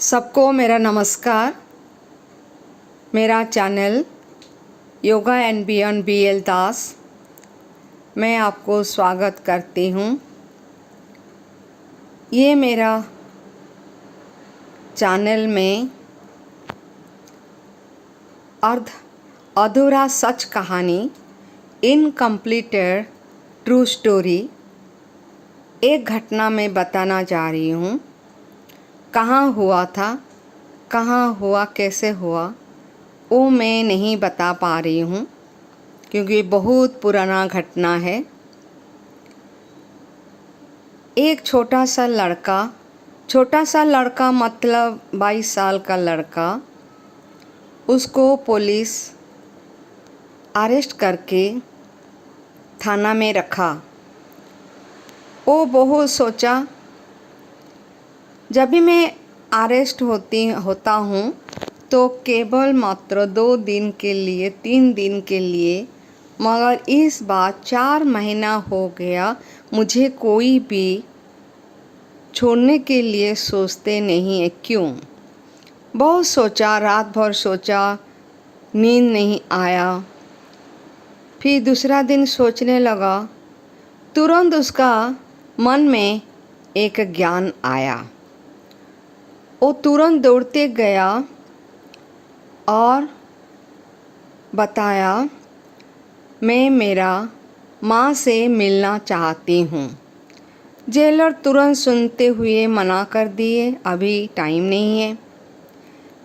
सबको मेरा नमस्कार। मेरा channel yoga and beyond BL दास, मैं आपको स्वागत करती हूँ। ये मेरा चैनल में अधूरा सच कहानी, इनकम्प्लीटेड ट्रू स्टोरी, एक घटना मैं बताना जा रही हूँ। कहाँ हुआ था, कहाँ हुआ, कैसे हुआ, वो मैं नहीं बता पा रही हूँ क्योंकि बहुत पुराना घटना है। एक छोटा सा लड़का मतलब 22 साल का लड़का, उसको पुलिस अरेस्ट करके थाना में रखा। वो बहुत सोचा, जब भी मैं अरेस्ट होता हूँ तो केवल मात्र 2 दिन के लिए, 3 दिन के लिए, मगर इस बार 4 महीना हो गया, मुझे कोई भी छोड़ने के लिए सोचते नहीं है। क्यों? बहुत सोचा, रात भर सोचा, नींद नहीं आया। फिर दूसरा दिन सोचने लगा, तुरंत उसका मन में एक ज्ञान आया। वो तुरंत दौड़ते गया और बताया, मैं मेरा माँ से मिलना चाहती हूँ। जेलर तुरंत सुनते हुए मना कर दिए, अभी टाइम नहीं है।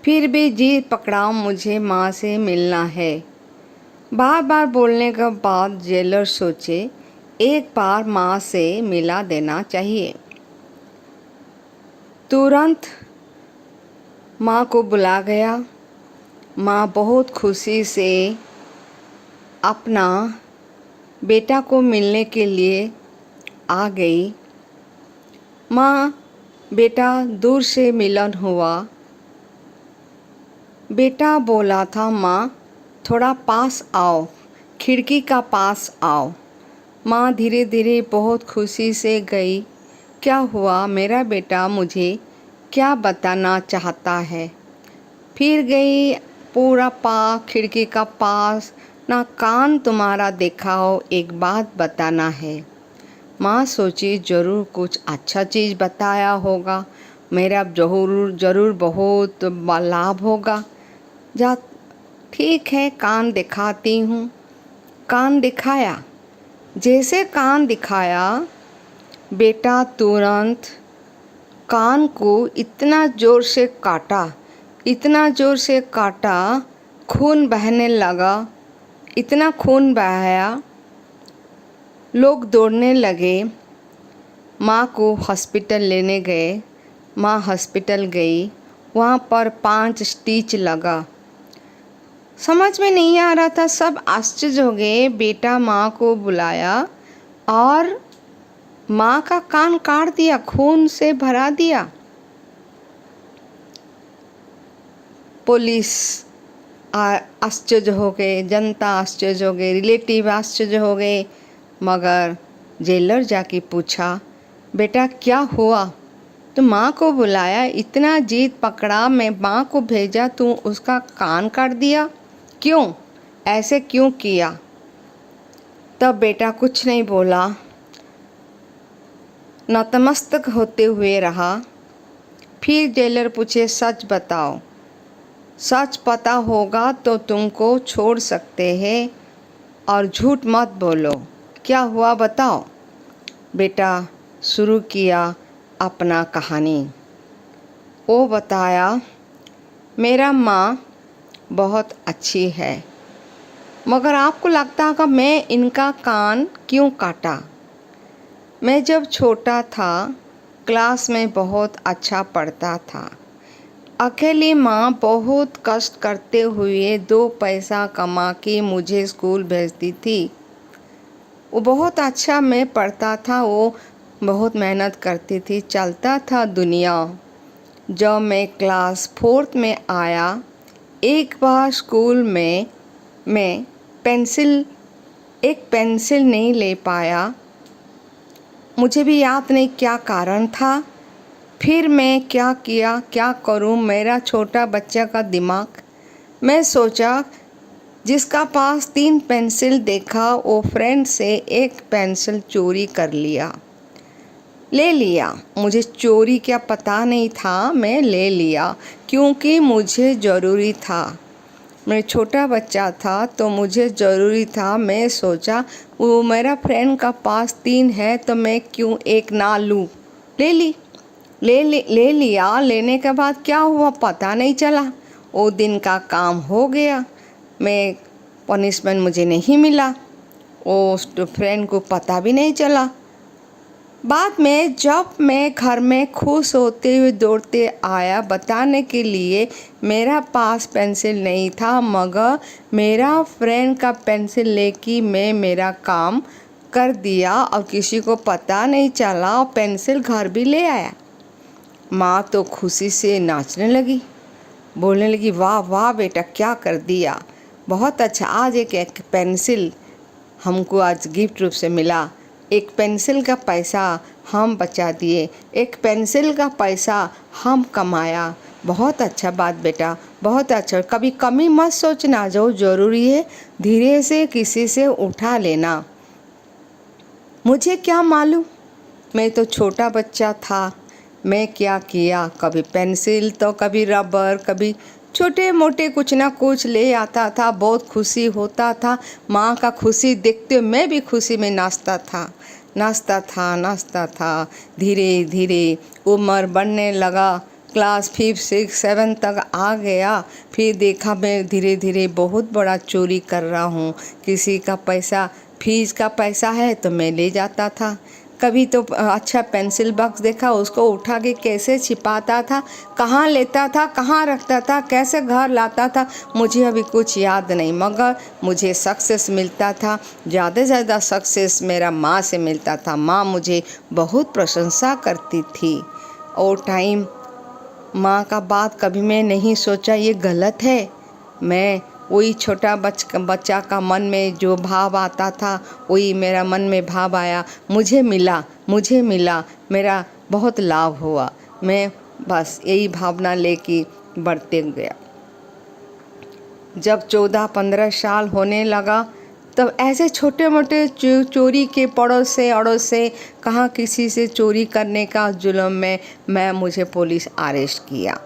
फिर भी जी पकड़ा, मुझे माँ से मिलना है। बार बार बोलने के बाद जेलर सोचे, एक बार माँ से मिला देना चाहिए। तुरंत माँ को बुला गया। माँ बहुत खुशी से अपना बेटा को मिलने के लिए आ गई। माँ बेटा दूर से मिलन हुआ। बेटा बोला था, माँ थोड़ा पास आओ, खिड़की का पास आओ। माँ धीरे धीरे बहुत खुशी से गई। क्या हुआ, मेरा बेटा मुझे क्या बताना चाहता है? फिर गई पूरा खिड़की का पास। ना कान तुम्हारा देखा हो, एक बात बताना है। माँ सोची, ज़रूर कुछ अच्छा चीज़ बताया होगा, मेरा ज़रूर बहुत लाभ होगा। जा, ठीक है, कान दिखाती हूँ। कान दिखाया। जैसे कान दिखाया, बेटा तुरंत कान को इतना ज़ोर से काटा, खून बहने लगा। इतना खून बहाया, लोग दौड़ने लगे। माँ को हॉस्पिटल लेने गए। माँ हॉस्पिटल गई, वहाँ पर 5 स्टिच लगा। समझ में नहीं आ रहा था, सब आश्चर्य हो गए। बेटा माँ को बुलाया और माँ का कान काट दिया, खून से भरा दिया। पुलिस आश्चर्य हो गए, जनता आश्चर्य हो गए, रिलेटिव आश्चर्य हो गए। मगर जेलर जाके पूछा, बेटा क्या हुआ? तो माँ को बुलाया, इतना जीत पकड़ा, मैं माँ को भेजा, तू उसका कान काट दिया, क्यों? ऐसे क्यों किया? तब बेटा कुछ नहीं बोला, नतमस्तक होते हुए रहा। फिर जेलर पूछे, सच बताओ, सच पता होगा तो तुमको छोड़ सकते हैं, और झूठ मत बोलो। क्या हुआ बताओ। बेटा शुरू किया अपना कहानी। वो बताया, मेरा माँ बहुत अच्छी है, मगर आपको लगता होगा मैं इनका कान क्यों काटा? मैं जब छोटा था, क्लास में बहुत अच्छा पढ़ता था। अकेली माँ बहुत कष्ट करते हुए 2 पैसा कमा के मुझे स्कूल भेजती थी। वो बहुत अच्छा मैं पढ़ता था, वो बहुत मेहनत करती थी, चलता था दुनिया। जब मैं क्लास 4th में आया, एक बार स्कूल में मैं एक पेंसिल नहीं ले पाया। मुझे भी याद नहीं क्या कारण था। फिर मैं क्या किया, क्या करूं, मेरा छोटा बच्चा का दिमाग। मैं सोचा, जिसका पास 3 पेंसिल देखा वो फ्रेंड से एक पेंसिल चोरी कर लिया, ले लिया। मुझे चोरी क्या पता नहीं था, मैं ले लिया क्योंकि मुझे ज़रूरी था। मैं छोटा बच्चा था तो मुझे ज़रूरी था। मैं सोचा वो मेरा फ्रेंड का पास 3 है तो मैं क्यों एक ना लूँ। ले ली, ले लिया। लेने के बाद क्या हुआ पता नहीं चला। वो दिन का काम हो गया। मैं पनिशमेंट मुझे नहीं मिला। वो फ्रेंड को पता भी नहीं चला। बाद में जब मैं घर में खुश होते हुए दौड़ते आया बताने के लिए मेरा पास पेंसिल नहीं था, मगर मेरा फ्रेंड का पेंसिल लेके मैं मेरा काम कर दिया और किसी को पता नहीं चला और पेंसिल घर भी ले आया। माँ तो खुशी से नाचने लगी, बोलने लगी, वाह वाह बेटा, क्या कर दिया, बहुत अच्छा। आज एक पेंसिल हमको आज गिफ्ट रूप से मिला। एक पेंसिल का पैसा हम बचा दिए, एक पेंसिल का पैसा हम कमाया। बहुत अच्छा बात बेटा, बहुत अच्छा। कभी कमी मत सोचना, जो ज़रूरी है धीरे से किसी से उठा लेना। मुझे क्या मालूम, मैं तो छोटा बच्चा था। मैं क्या किया, कभी पेंसिल तो कभी रबर, कभी छोटे मोटे कुछ ना कुछ ले आता था। बहुत खुशी होता था। माँ का खुशी देखते हुए मैं भी खुशी में नाचता था। धीरे धीरे उम्र बढ़ने लगा। क्लास 5, 6, 7 तक आ गया। फिर देखा मैं धीरे धीरे बहुत बड़ा चोरी कर रहा हूँ। किसी का पैसा, फीस का पैसा है तो मैं ले जाता था। कभी तो अच्छा पेंसिल बॉक्स देखा, उसको उठा के कैसे छिपाता था, कहाँ लेता था, कहाँ रखता था, कैसे घर लाता था, मुझे अभी कुछ याद नहीं। मगर मुझे सक्सेस मिलता था। ज़्यादा से ज़्यादा सक्सेस मेरा माँ से मिलता था। माँ मुझे बहुत प्रशंसा करती थी। और टाइम माँ का बात कभी मैं नहीं सोचा ये गलत है। मैं वही छोटा बच्चा का मन में जो भाव आता था वही मेरा मन में भाव आया। मुझे मिला, मेरा बहुत लाभ हुआ। मैं बस यही भावना लेके बढ़ते गया। जब 14-15 साल होने लगा तब ऐसे छोटे मोटे चोरी के पड़ोस से कहाँ किसी से चोरी करने का जुल्म में मुझे पुलिस अरेस्ट किया।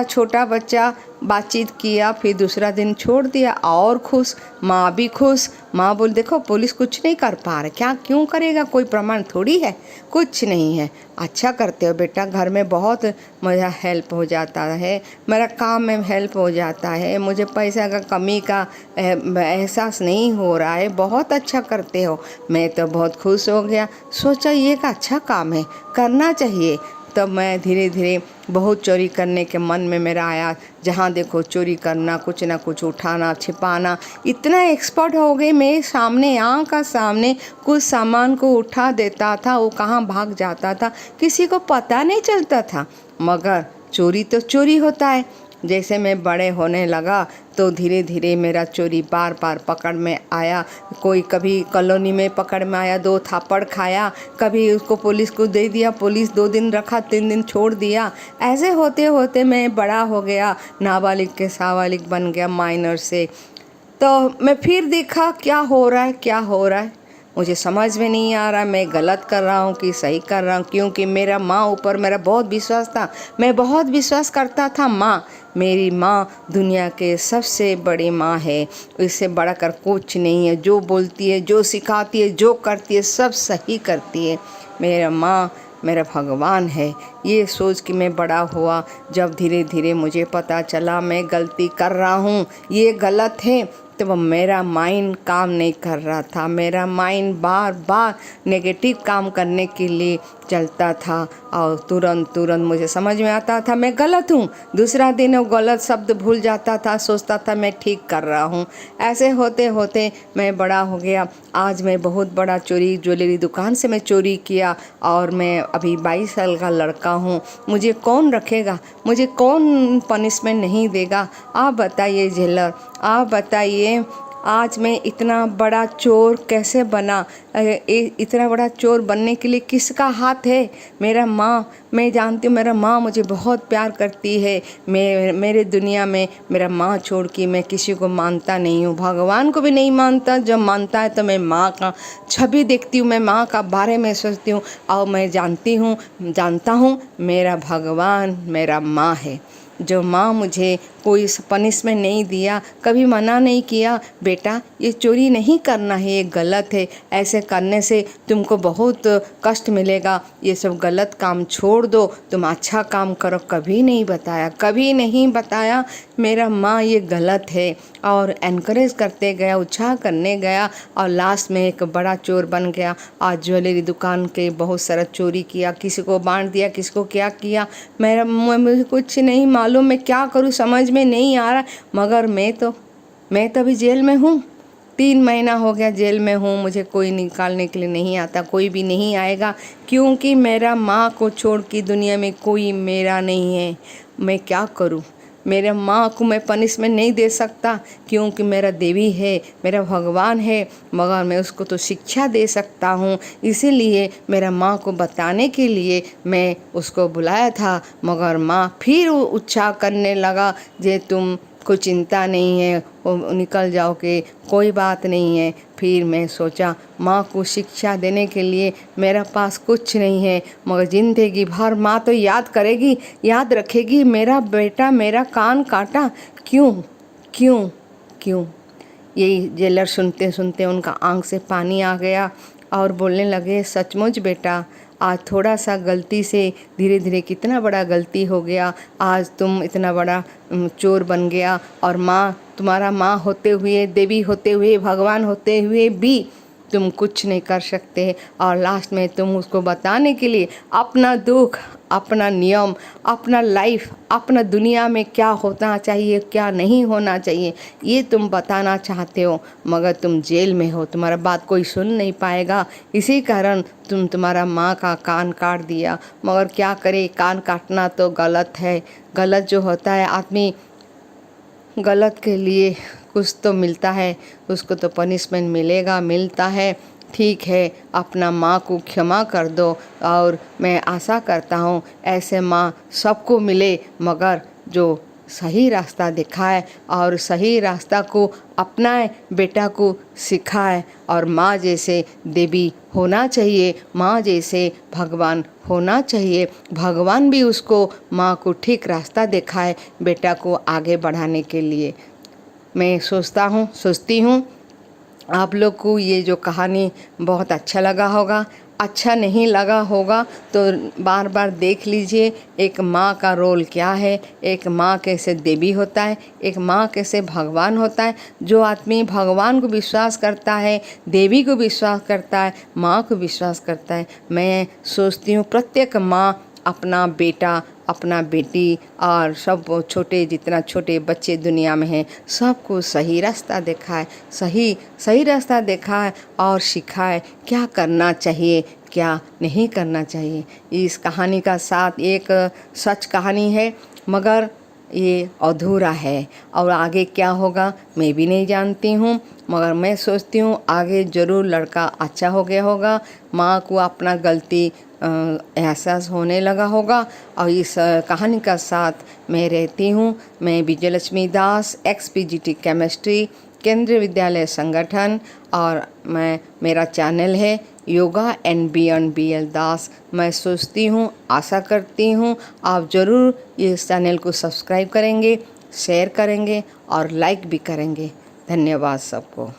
छोटा बच्चा बातचीत किया, फिर दूसरा दिन छोड़ दिया। और खुश, माँ भी खुश। माँ बोल, देखो पुलिस कुछ नहीं कर पा रहा, क्या क्यों करेगा, कोई प्रमाण थोड़ी है, कुछ नहीं है। अच्छा करते हो बेटा, घर में बहुत मेरा हेल्प हो जाता है, मेरा काम में हेल्प हो जाता है, मुझे पैसा का कमी का एहसास नहीं हो रहा है, बहुत अच्छा करते हो। मैं तो बहुत खुश हो गया, सोचा ये एक अच्छा काम है, करना चाहिए। तब मैं धीरे धीरे बहुत चोरी करने के मन में मेरा आया। जहाँ देखो चोरी करना, कुछ ना कुछ उठाना, छिपाना, इतना एक्सपर्ट हो गई मैं। सामने आँख का सामने कुछ सामान को उठा देता था, वो कहाँ भाग जाता था किसी को पता नहीं चलता था। मगर चोरी तो चोरी होता है। जैसे मैं बड़े होने लगा तो धीरे धीरे मेरा चोरी बार बार पकड़ में आया। कोई कभी कॉलोनी में पकड़ में आया, 2 थापड़ खाया, कभी उसको पुलिस को दे दिया, पुलिस 2 दिन रखा, 3 दिन छोड़ दिया। ऐसे होते होते मैं बड़ा हो गया, नाबालिग के साबालिग बन गया, माइनर से। तो मैं फिर देखा क्या हो रहा है, मुझे समझ में नहीं आ रहा मैं गलत कर रहा हूँ कि सही कर रहा हूँ। क्योंकि मेरा माँ ऊपर मेरा बहुत विश्वास था, मैं बहुत विश्वास करता था। मेरी माँ दुनिया के सबसे बड़ी माँ है, इससे बढ़कर कुछ नहीं है। जो बोलती है, जो सिखाती है, जो करती है, सब सही करती है। मेरा माँ मेरा भगवान है। ये सोच के मैं बड़ा हुआ। जब धीरे धीरे मुझे पता चला मैं गलती कर रहा हूँ, ये गलत है, तो मेरा माइंड काम नहीं कर रहा था। मेरा माइंड बार बार नेगेटिव काम करने के लिए चलता था और तुरंत मुझे समझ में आता था मैं गलत हूँ। दूसरा दिन वो गलत शब्द भूल जाता था, सोचता था मैं ठीक कर रहा हूँ। ऐसे होते होते मैं बड़ा हो गया। आज मैं बहुत बड़ा चोरी, ज्वेलरी दुकान से मैं चोरी किया और मैं अभी 22 साल का लड़का हूँ। मुझे कौन रखेगा, मुझे कौन पनिशमेंट नहीं देगा? आप बताइए जेलर, आप बताइए आज मैं इतना बड़ा चोर कैसे बना? इतना बड़ा चोर बनने के लिए किसका हाथ है? मेरा माँ, मैं जानती हूँ मेरा माँ मुझे बहुत प्यार करती है। मेरे दुनिया में मेरा माँ छोड़ के मैं किसी को मानता नहीं हूँ, भगवान को भी नहीं मानता। जब मानता है तो मैं माँ का छवि देखती हूँ, मैं माँ का बारे में सोचती हूँ और मैं जानता हूँ मेरा भगवान मेरा माँ है। जो माँ मुझे कोई पनिशमेंट नहीं दिया, कभी मना नहीं किया, बेटा ये चोरी नहीं करना है, ये गलत है, ऐसे करने से तुमको बहुत कष्ट मिलेगा, ये सब गलत काम छोड़ दो, तुम अच्छा काम करो, कभी नहीं बताया मेरा माँ ये गलत है। और एनकरेज करते गया, उत्साह करने गया और लास्ट में एक बड़ा चोर बन गया। आज ज्वेलरी दुकान के बहुत सारा चोरी किया, किसी को बांट दिया, किसी को क्या किया, मुझे कुछ नहीं मालूम, मैं क्या करूँ समझ में नहीं आ रहा। मगर मैं तो अभी जेल में हूँ, 3 महीना हो गया जेल में हूँ, मुझे कोई निकालने के लिए नहीं आता, कोई भी नहीं आएगा, क्योंकि मेरा माँ को छोड़ के दुनिया में कोई मेरा नहीं है। मैं क्या करूँ? मेरे माँ को मैं पनिशमेंट नहीं दे सकता, क्योंकि मेरा देवी है, मेरा भगवान है, मगर मैं उसको तो शिक्षा दे सकता हूँ। इसीलिए मेरा माँ को बताने के लिए मैं उसको बुलाया था। मगर माँ फिर उत्साह करने लगा, जे तुम को चिंता नहीं है, वो निकल जाओगे, कोई बात नहीं है। फिर मैं सोचा माँ को शिक्षा देने के लिए मेरा पास कुछ नहीं है, मगर ज़िंदगी भर माँ तो याद करेगी, याद रखेगी, मेरा बेटा मेरा कान काटा, क्यों क्यों क्यों। यही जेलर सुनते सुनते उनका आंख से पानी आ गया और बोलने लगे, सचमुच बेटा, आज थोड़ा सा गलती से धीरे धीरे कितना बड़ा गलती हो गया, आज तुम इतना बड़ा चोर बन गया। और माँ, तुम्हारा माँ होते हुए, देवी होते हुए, भगवान होते हुए भी तुम कुछ नहीं कर सकते। और लास्ट में तुम उसको बताने के लिए अपना दुख, अपना नियम, अपना लाइफ, अपना दुनिया में क्या होना चाहिए, क्या नहीं होना चाहिए, ये तुम बताना चाहते हो, मगर तुम जेल में हो, तुम्हारा बात कोई सुन नहीं पाएगा। इसी कारण तुम्हारा माँ का कान काट दिया। मगर क्या करे, कान काटना तो गलत है। गलत जो होता है, आदमी गलत के लिए कुछ तो मिलता है, उसको तो पनिशमेंट मिलता है। ठीक है, अपना माँ को क्षमा कर दो। और मैं आशा करता हूँ ऐसे माँ सबको मिले, मगर जो सही रास्ता दिखाए और सही रास्ता को अपनाए, बेटा को सिखाए। और माँ जैसे देवी होना चाहिए, माँ जैसे भगवान होना चाहिए, भगवान भी उसको, माँ को ठीक रास्ता दिखाए बेटा को आगे बढ़ाने के लिए। मैं सोचती हूँ आप लोग को ये जो कहानी बहुत अच्छा लगा होगा। अच्छा नहीं लगा होगा तो बार बार देख लीजिए, एक माँ का रोल क्या है, एक माँ कैसे देवी होता है, एक माँ कैसे भगवान होता है। जो आदमी भगवान को विश्वास करता है, देवी को विश्वास करता है, माँ को विश्वास करता है, मैं सोचती हूँ प्रत्येक माँ अपना बेटा, अपना बेटी और सब जितना छोटे बच्चे दुनिया में हैं, सबको सही रास्ता दिखाए, सही रास्ता दिखाए और सिखाए क्या करना चाहिए, क्या नहीं करना चाहिए। इस कहानी का साथ एक सच कहानी है, मगर ये अधूरा है और आगे क्या होगा मैं भी नहीं जानती हूँ। मगर मैं सोचती हूँ आगे ज़रूर लड़का अच्छा हो गया होगा, माँ को अपना गलती एहसास होने लगा होगा। और इस कहानी का साथ मैं रहती हूँ। मैं विजयलक्ष्मी दास, XPGT केमिस्ट्री, केंद्रीय विद्यालय संगठन, और मेरा चैनल है योगा एंड बियॉन्ड BL दास। मैं सोचती हूँ, आशा करती हूँ आप ज़रूर इस चैनल को सब्सक्राइब करेंगे, शेयर करेंगे और लाइक भी करेंगे। धन्यवाद सबको।